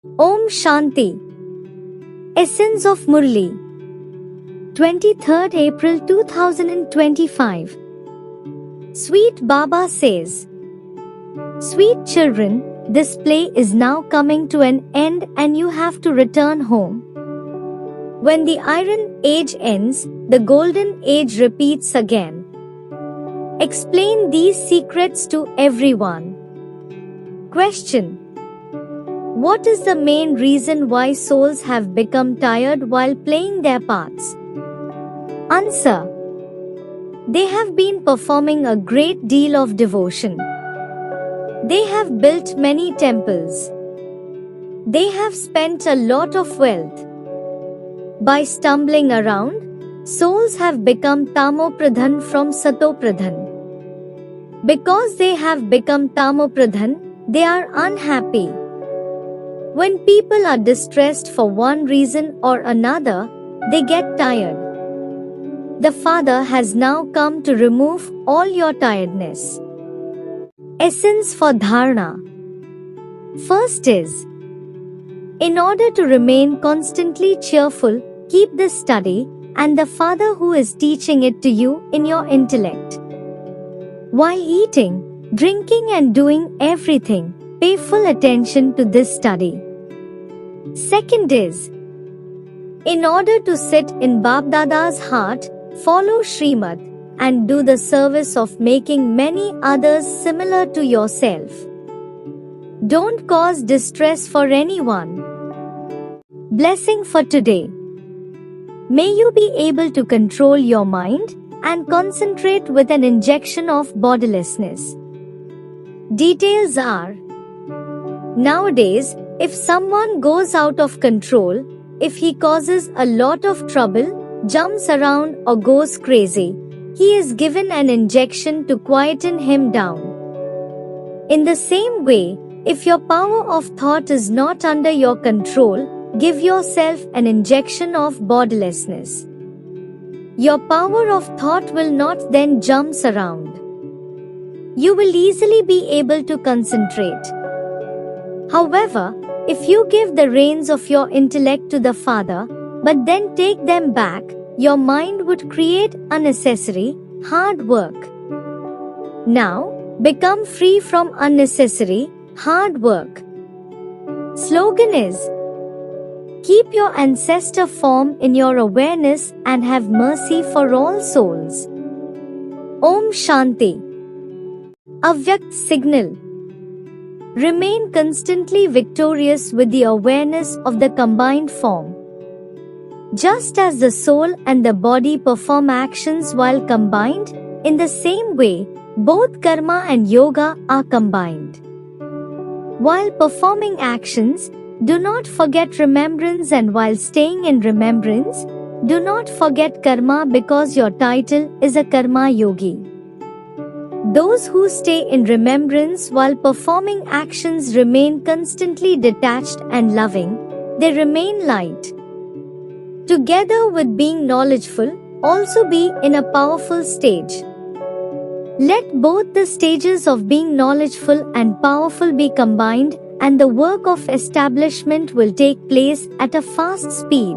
Om Shanti. Essence of Murli. 23rd April 2025. Sweet Baba says, Sweet children, this play is now coming to an end and you have to return home. When the Iron Age ends, the Golden Age repeats again. Explain these secrets to everyone. Question. What is the main reason why souls have become tired while playing their parts? Answer. They have been performing a great deal of devotion. They have built many temples. They have spent a lot of wealth. By stumbling around, souls have become Tamopradhan from Satopradhan. Because they have become Tamopradhan, they are unhappy. When people are distressed for one reason or another, they get tired. The Father has now come to remove all your tiredness. Essence for Dharana. First is, in order to remain constantly cheerful, keep this study and the Father who is teaching it to you in your intellect. While eating, drinking and doing everything, pay full attention to this study. Second is, in order to sit in Bapdada's heart, follow Srimad and do the service of making many others similar to yourself. Don't cause distress for anyone. Blessing for today. May you be able to control your mind and concentrate with an injection of bodilessness. Details are: nowadays, if someone goes out of control, if he causes a lot of trouble, jumps around or goes crazy, he is given an injection to quieten him down. In the same way, if your power of thought is not under your control, give yourself an injection of bodilessness. Your power of thought will not then jumps around. You will easily be able to concentrate. However, if you give the reins of your intellect to the Father, but then take them back, your mind would create unnecessary, hard work. Now, become free from unnecessary, hard work. Slogan is, keep your ancestor form in your awareness and have mercy for all souls. Om Shanti. Avyakt signal. Remain constantly victorious with the awareness of the combined form. Just as the soul and the body perform actions while combined, in the same way, both karma and yoga are combined. While performing actions, do not forget remembrance, and while staying in remembrance, do not forget karma, because your title is a karma yogi. Those who stay in remembrance while performing actions remain constantly detached and loving. They remain light. Together with being knowledgeful, also be in a powerful stage. Let both the stages of being knowledgeful and powerful be combined, and the work of establishment will take place at a fast speed.